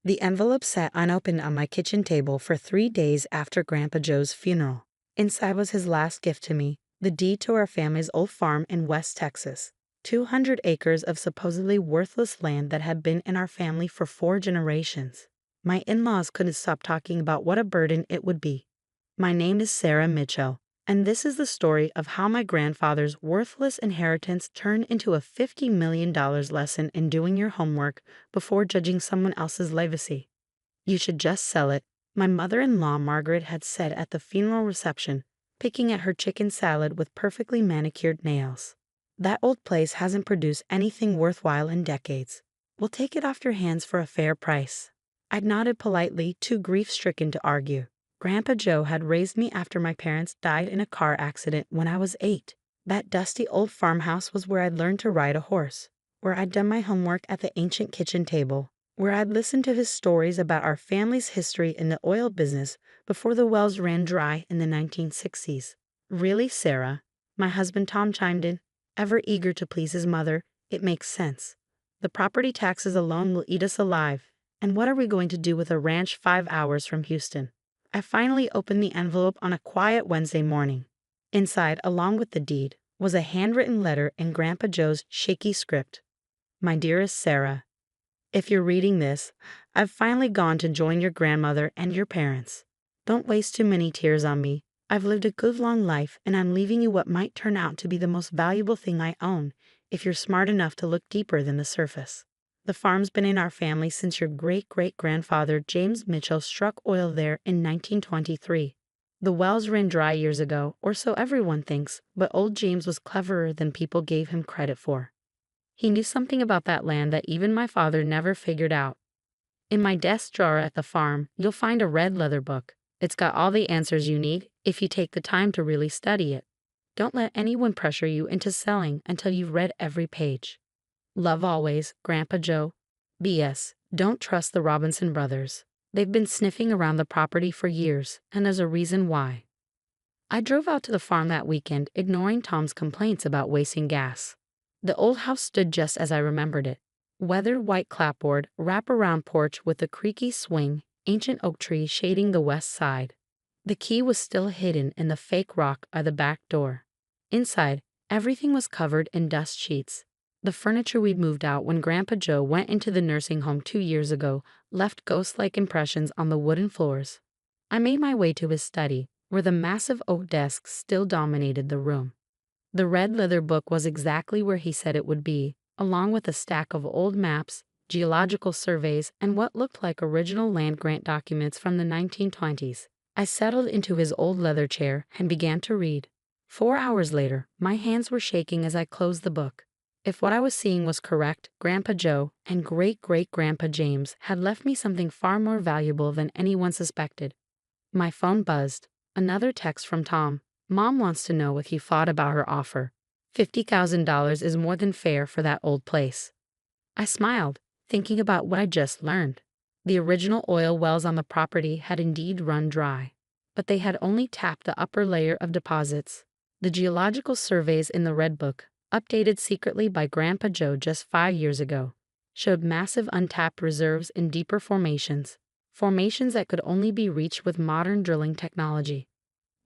The envelope sat unopened on my kitchen table for 3 days after Grandpa Joe's funeral. Inside was his last gift to me, the deed to our family's old farm in West Texas. 200 acres of supposedly worthless land that had been in our family for 4 generations. My in-laws couldn't stop talking about what a burden it would be. My name is Sarah Mitchell, and this is the story of how my grandfather's worthless inheritance turned into a $50 million lesson in doing your homework before judging someone else's legacy. You should just sell it, my mother-in-law Margaret had said at the funeral reception, picking at her chicken salad with perfectly manicured nails. That old place hasn't produced anything worthwhile in decades. We'll take it off your hands for a fair price. I nodded politely, too grief-stricken to argue. Grandpa Joe had raised me after my parents died in a car accident when I was 8. That dusty old farmhouse was where I'd learned to ride a horse, where I'd done my homework at the ancient kitchen table, where I'd listened to his stories about our family's history in the oil business before the wells ran dry in the 1960s. Really, Sarah? My husband Tom chimed in, ever eager to please his mother. It makes sense. The property taxes alone will eat us alive. And what are we going to do with a ranch 5 hours from Houston? I finally opened the envelope on a quiet Wednesday morning. Inside, along with the deed, was a handwritten letter in Grandpa Joe's shaky script. My dearest Sarah, if you're reading this, I've finally gone to join your grandmother and your parents. Don't waste too many tears on me. I've lived a good long life, and I'm leaving you what might turn out to be the most valuable thing I own, if you're smart enough to look deeper than the surface. The farm's been in our family since your great-great-grandfather James Mitchell struck oil there in 1923. The wells ran dry years ago, or so everyone thinks, but old James was cleverer than people gave him credit for. He knew something about that land that even my father never figured out. In my desk drawer at the farm, you'll find a red leather book. It's got all the answers you need if you take the time to really study it. Don't let anyone pressure you into selling until you've read every page. Love always, Grandpa Joe. B.S. Don't trust the Robinson brothers. They've been sniffing around the property for years, and there's a reason why. I drove out to the farm that weekend, ignoring Tom's complaints about wasting gas. The old house stood just as I remembered it. Weathered white clapboard, wrap-around porch with a creaky swing, ancient oak tree shading the west side. The key was still hidden in the fake rock by the back door. Inside, everything was covered in dust sheets. The furniture we'd moved out when Grandpa Joe went into the nursing home 2 years ago left ghost-like impressions on the wooden floors. I made my way to his study, where the massive oak desk still dominated the room. The red leather book was exactly where he said it would be, along with a stack of old maps, geological surveys, and what looked like original land grant documents from the 1920s. I settled into his old leather chair and began to read. 4 hours later, my hands were shaking as I closed the book. If what I was seeing was correct, Grandpa Joe and great-great-grandpa James had left me something far more valuable than anyone suspected. My phone buzzed. Another text from Tom. Mom wants to know what he thought about her offer. $50,000 is more than fair for that old place. I smiled, thinking about what I just learned. The original oil wells on the property had indeed run dry, but they had only tapped the upper layer of deposits. The geological surveys in the Red Book, updated secretly by Grandpa Joe just 5 years ago, showed massive untapped reserves in deeper formations that could only be reached with modern drilling technology.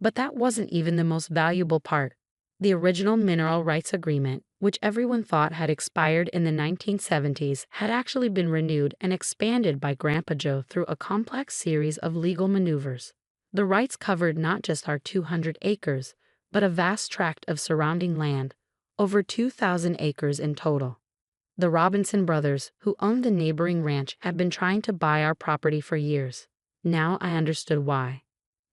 But that wasn't even the most valuable part. The original mineral rights agreement, which everyone thought had expired in the 1970s, had actually been renewed and expanded by Grandpa Joe through a complex series of legal maneuvers. The rights covered not just our 200 acres, but a vast tract of surrounding land, over 2,000 acres in total. The Robinson brothers, who owned the neighboring ranch, had been trying to buy our property for years. Now I understood why.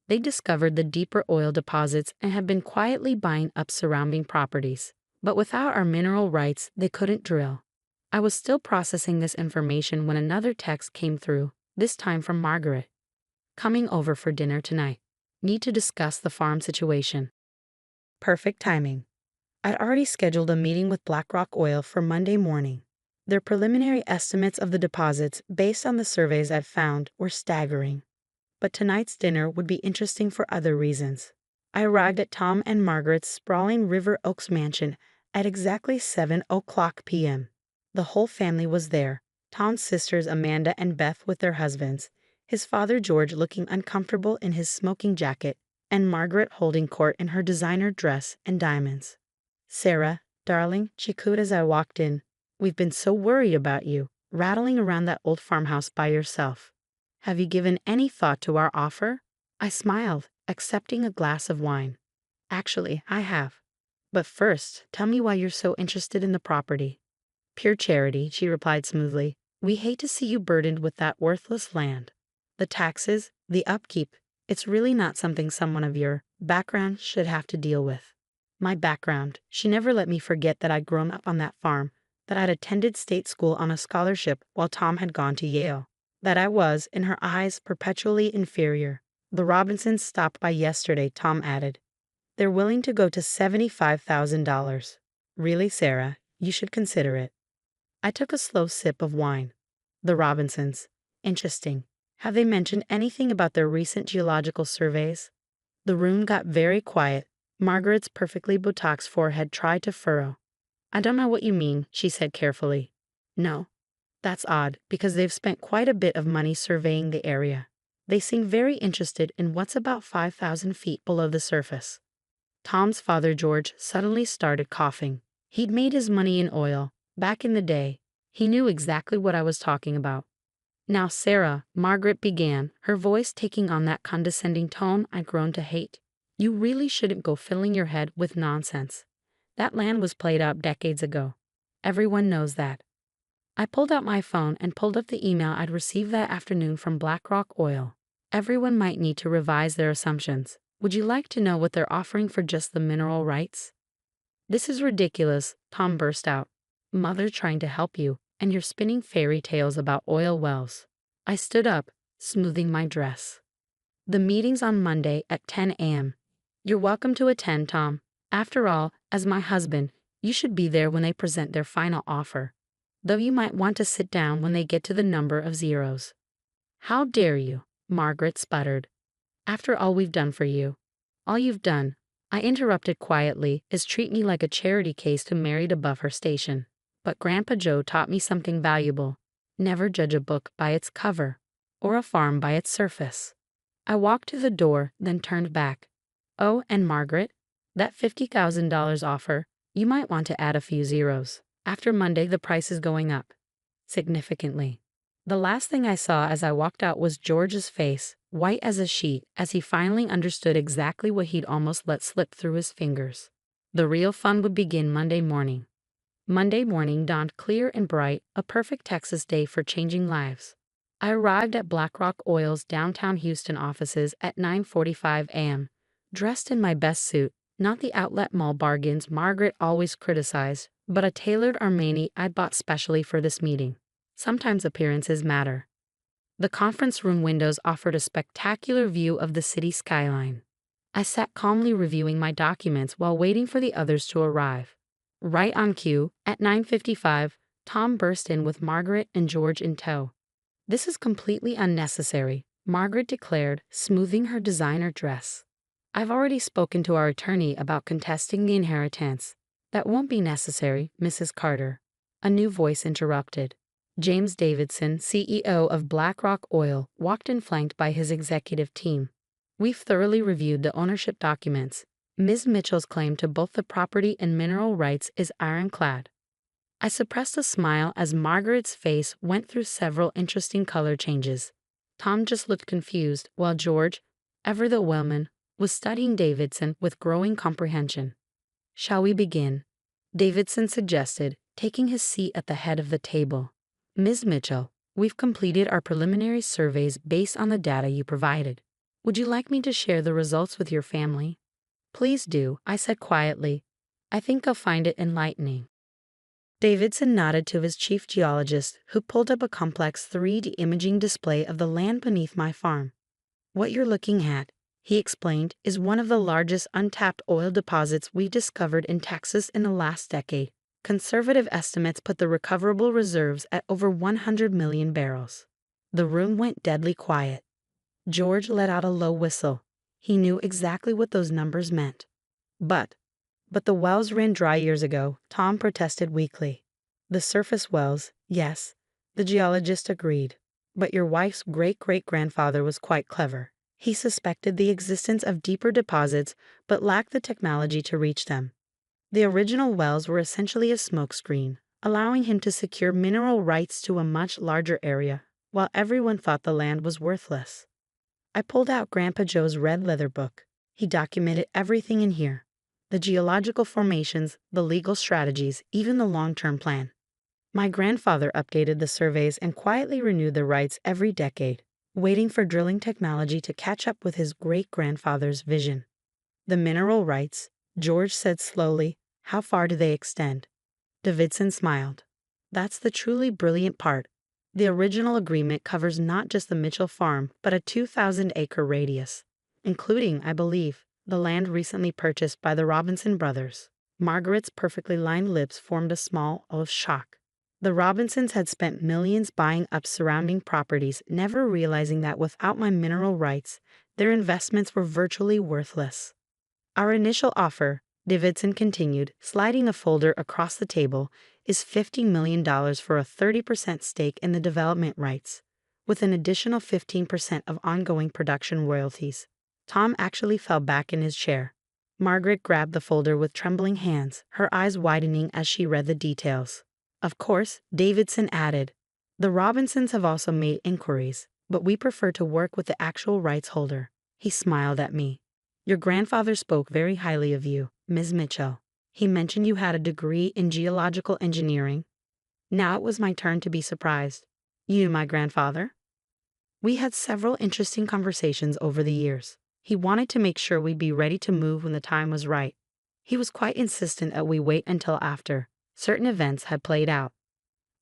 They discovered the deeper oil deposits and had been quietly buying up surrounding properties. But without our mineral rights, they couldn't drill. I was still processing this information when another text came through, this time from Margaret. Coming over for dinner tonight. Need to discuss the farm situation. Perfect timing. I'd already scheduled a meeting with BlackRock Oil for Monday morning. Their preliminary estimates of the deposits, based on the surveys I'd found, were staggering. But tonight's dinner would be interesting for other reasons. I arrived at Tom and Margaret's sprawling River Oaks mansion at exactly 7:00 p.m. The whole family was there. Tom's sisters Amanda and Beth with their husbands, his father George looking uncomfortable in his smoking jacket, and Margaret holding court in her designer dress and diamonds. "Sarah, darling," she cooed as I walked in, "we've been so worried about you, rattling around that old farmhouse by yourself. Have you given any thought to our offer?" I smiled, accepting a glass of wine. "Actually, I have. But first, tell me why you're so interested in the property." "Pure charity," she replied smoothly. "We hate to see you burdened with that worthless land. The taxes, the upkeep, it's really not something someone of your background should have to deal with." My background. She never let me forget that I'd grown up on that farm, that I'd attended state school on a scholarship while Tom had gone to Yale, that I was, in her eyes, perpetually inferior. "The Robinsons stopped by yesterday," Tom added. "They're willing to go to $75,000. Really, Sarah, you should consider it." I took a slow sip of wine. "The Robinsons. Interesting. Have they mentioned anything about their recent geological surveys?" The room got very quiet. Margaret's perfectly Botoxed forehead tried to furrow. "I don't know what you mean," she said carefully. "No. That's odd, because they've spent quite a bit of money surveying the area. They seem very interested in what's about 5,000 feet below the surface." Tom's father, George, suddenly started coughing. He'd made his money in oil. Back in the day, he knew exactly what I was talking about. "Now, Sarah," Margaret began, her voice taking on that condescending tone I'd grown to hate, "you really shouldn't go filling your head with nonsense. That land was played out decades ago. Everyone knows that." I pulled out my phone and pulled up the email I'd received that afternoon from BlackRock Oil. "Everyone might need to revise their assumptions. Would you like to know what they're offering for just the mineral rights?" "This is ridiculous," Tom burst out. "Mother trying to help you, and you're spinning fairy tales about oil wells." I stood up, smoothing my dress. "The meeting's on Monday at 10 a.m. You're welcome to attend, Tom. After all, as my husband, you should be there when they present their final offer. Though you might want to sit down when they get to the number of zeros." "How dare you?" Margaret sputtered. "After all we've done for you." "All you've done," I interrupted quietly, "is treat me like a charity case to married above her station. But Grandpa Joe taught me something valuable. Never judge a book by its cover, or a farm by its surface." I walked to the door, then turned back. "Oh, and Margaret, that $50,000 offer, you might want to add a few zeros. After Monday, the price is going up significantly." The last thing I saw as I walked out was George's face, white as a sheet, as he finally understood exactly what he'd almost let slip through his fingers. The real fun would begin Monday morning. Monday morning dawned clear and bright, a perfect Texas day for changing lives. I arrived at BlackRock Oil's downtown Houston offices at 9:45 a.m., dressed in my best suit, not the outlet mall bargains Margaret always criticized, but a tailored Armani I'd bought specially for this meeting. Sometimes appearances matter. The conference room windows offered a spectacular view of the city skyline. I sat calmly reviewing my documents while waiting for the others to arrive. Right on cue, at 9:55, Tom burst in with Margaret and George in tow. "This is completely unnecessary," Margaret declared, smoothing her designer dress. "I've already spoken to our attorney about contesting the inheritance." "That won't be necessary, Mrs. Carter," a new voice interrupted. James Davidson, CEO of BlackRock Oil, walked in flanked by his executive team. "We've thoroughly reviewed the ownership documents. Ms. Mitchell's claim to both the property and mineral rights is ironclad." I suppressed a smile as Margaret's face went through several interesting color changes. Tom just looked confused, while George, ever the wellman, was studying Davidson with growing comprehension. "Shall we begin?" Davidson suggested, taking his seat at the head of the table. "Ms. Mitchell, we've completed our preliminary surveys based on the data you provided. Would you like me to share the results with your family?" "Please do," I said quietly. "I think I'll find it enlightening." Davidson nodded to his chief geologist, who pulled up a complex 3D imaging display of the land beneath my farm. "What you're looking at," he explained, "is one of the largest untapped oil deposits we discovered in Texas in the last decade. Conservative estimates put the recoverable reserves at over 100 million barrels." The room went deadly quiet. George let out a low whistle. He knew exactly what those numbers meant. But the wells ran dry years ago," Tom protested weakly. "The surface wells, yes. The geologist agreed. But your wife's great-great-grandfather was quite clever. He suspected the existence of deeper deposits but lacked the technology to reach them. The original wells were essentially a smokescreen, allowing him to secure mineral rights to a much larger area, while everyone thought the land was worthless. I pulled out Grandpa Joe's red leather book. He documented everything in here: the geological formations, the legal strategies, even the long-term plan. My grandfather updated the surveys and quietly renewed the rights every decade, waiting for drilling technology to catch up with his great-grandfather's vision. The mineral rights, George said slowly, how far do they extend? Davidson smiled. That's the truly brilliant part. The original agreement covers not just the Mitchell farm, but a 2,000-acre radius, including, I believe, the land recently purchased by the Robinson brothers. Margaret's perfectly lined lips formed a smile of shock. The Robinsons had spent millions buying up surrounding properties, never realizing that without my mineral rights, their investments were virtually worthless. Our initial offer, Davidson continued, sliding a folder across the table, is $50 million for a 30% stake in the development rights, with an additional 15% of ongoing production royalties. Tom actually fell back in his chair. Margaret grabbed the folder with trembling hands, her eyes widening as she read the details. Of course, Davidson added, the Robinsons have also made inquiries, but we prefer to work with the actual rights holder. He smiled at me. Your grandfather spoke very highly of you, Ms. Mitchell. He mentioned you had a degree in geological engineering. Now it was my turn to be surprised. You knew my grandfather? We had several interesting conversations over the years. He wanted to make sure we'd be ready to move when the time was right. He was quite insistent that we wait until after certain events had played out.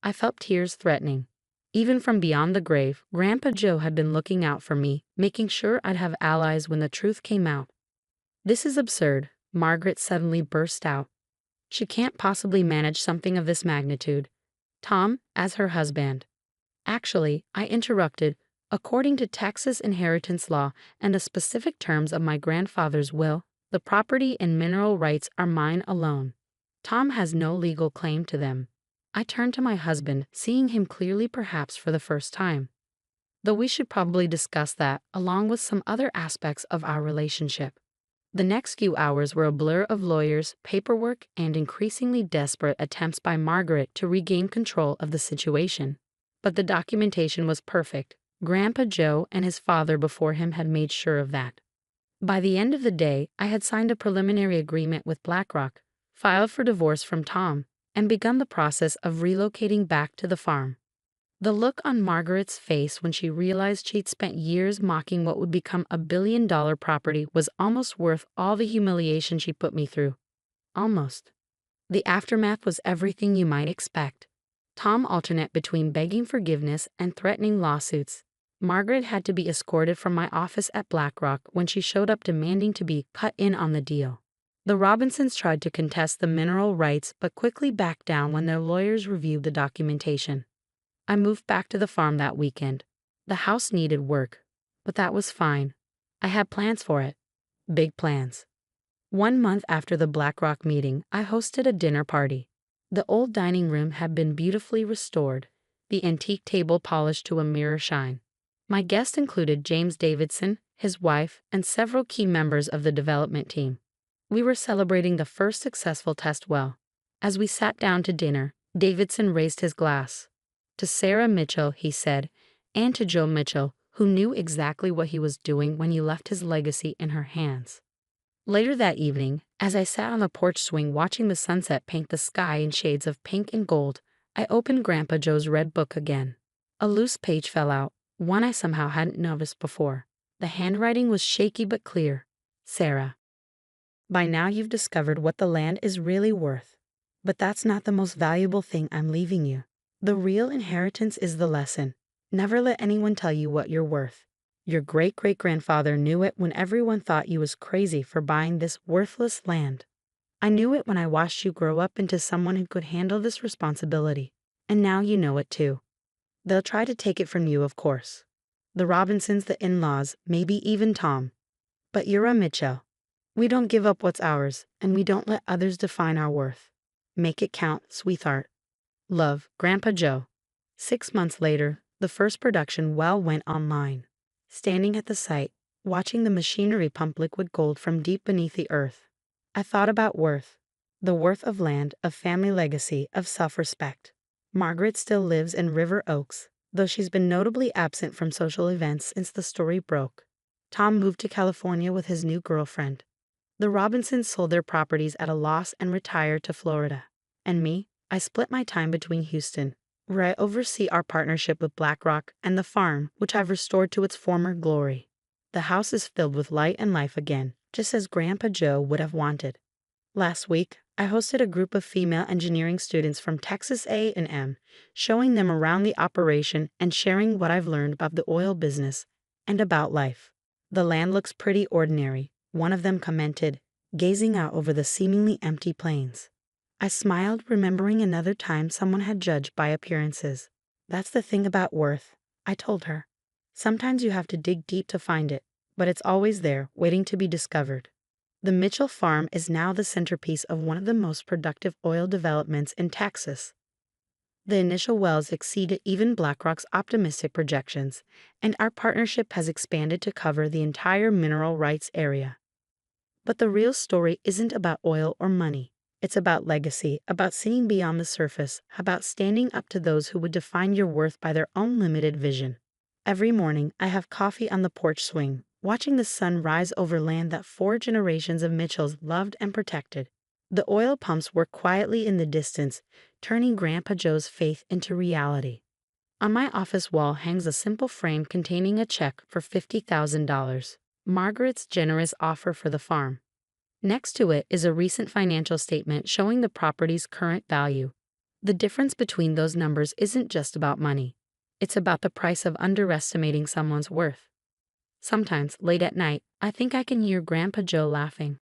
I felt tears threatening. Even from beyond the grave, Grandpa Joe had been looking out for me, making sure I'd have allies when the truth came out. This is absurd, Margaret suddenly burst out. She can't possibly manage something of this magnitude. Tom, as her husband. Actually, I interrupted, according to Texas inheritance law and the specific terms of my grandfather's will, the property and mineral rights are mine alone. Tom has no legal claim to them. I turned to my husband, seeing him clearly perhaps for the first time. Though we should probably discuss that, along with some other aspects of our relationship. The next few hours were a blur of lawyers, paperwork, and increasingly desperate attempts by Margaret to regain control of the situation. But the documentation was perfect. Grandpa Joe and his father before him had made sure of that. By the end of the day, I had signed a preliminary agreement with BlackRock, filed for divorce from Tom, and begun the process of relocating back to the farm. The look on Margaret's face when she realized she'd spent years mocking what would become a billion-dollar property was almost worth all the humiliation she put me through. Almost. The aftermath was everything you might expect. Tom alternated between begging forgiveness and threatening lawsuits. Margaret had to be escorted from my office at BlackRock when she showed up demanding to be cut in on the deal. The Robinsons tried to contest the mineral rights but quickly backed down when their lawyers reviewed the documentation. I moved back to the farm that weekend. The house needed work, but that was fine. I had plans for it. Big plans. 1 month after the BlackRock meeting, I hosted a dinner party. The old dining room had been beautifully restored, the antique table polished to a mirror shine. My guests included James Davidson, his wife, and several key members of the development team. We were celebrating the first successful test well. As we sat down to dinner, Davidson raised his glass. To Sarah Mitchell, he said, and to Joe Mitchell, who knew exactly what he was doing when he left his legacy in her hands. Later that evening, as I sat on the porch swing watching the sunset paint the sky in shades of pink and gold, I opened Grandpa Joe's red book again. A loose page fell out, one I somehow hadn't noticed before. The handwriting was shaky but clear. Sarah. By now you've discovered what the land is really worth. But that's not the most valuable thing I'm leaving you. The real inheritance is the lesson. Never let anyone tell you what you're worth. Your great-great-grandfather knew it when everyone thought you was crazy for buying this worthless land. I knew it when I watched you grow up into someone who could handle this responsibility. And now you know it too. They'll try to take it from you, of course. The Robinsons, the in-laws, maybe even Tom. But you're a Mitchell. We don't give up what's ours, and we don't let others define our worth. Make it count, sweetheart. Love, Grandpa Joe. 6 months later, the first production well went online. Standing at the site, watching the machinery pump liquid gold from deep beneath the earth, I thought about worth. The worth of land, of family legacy, of self-respect. Margaret still lives in River Oaks, though she's been notably absent from social events since the story broke. Tom moved to California with his new girlfriend. The Robinsons sold their properties at a loss and retired to Florida. And me, I split my time between Houston, where I oversee our partnership with BlackRock, and the farm, which I've restored to its former glory. The house is filled with light and life again, just as Grandpa Joe would have wanted. Last week, I hosted a group of female engineering students from Texas A&M, showing them around the operation and sharing what I've learned about the oil business and about life. The land looks pretty ordinary, one of them commented, gazing out over the seemingly empty plains. I smiled, remembering another time someone had judged by appearances. That's the thing about worth, I told her. Sometimes you have to dig deep to find it, but it's always there, waiting to be discovered. The Mitchell Farm is now the centerpiece of one of the most productive oil developments in Texas. The initial wells exceeded even BlackRock's optimistic projections, and our partnership has expanded to cover the entire mineral rights area. But the real story isn't about oil or money. It's about legacy, about seeing beyond the surface, about standing up to those who would define your worth by their own limited vision. Every morning, I have coffee on the porch swing, watching the sun rise over land that 4 generations of Mitchells loved and protected. The oil pumps work quietly in the distance, turning Grandpa Joe's faith into reality. On my office wall hangs a simple frame containing a check for $50,000, Margaret's generous offer for the farm. Next to it is a recent financial statement showing the property's current value. The difference between those numbers isn't just about money. It's about the price of underestimating someone's worth. Sometimes, late at night, I think I can hear Grandpa Joe laughing.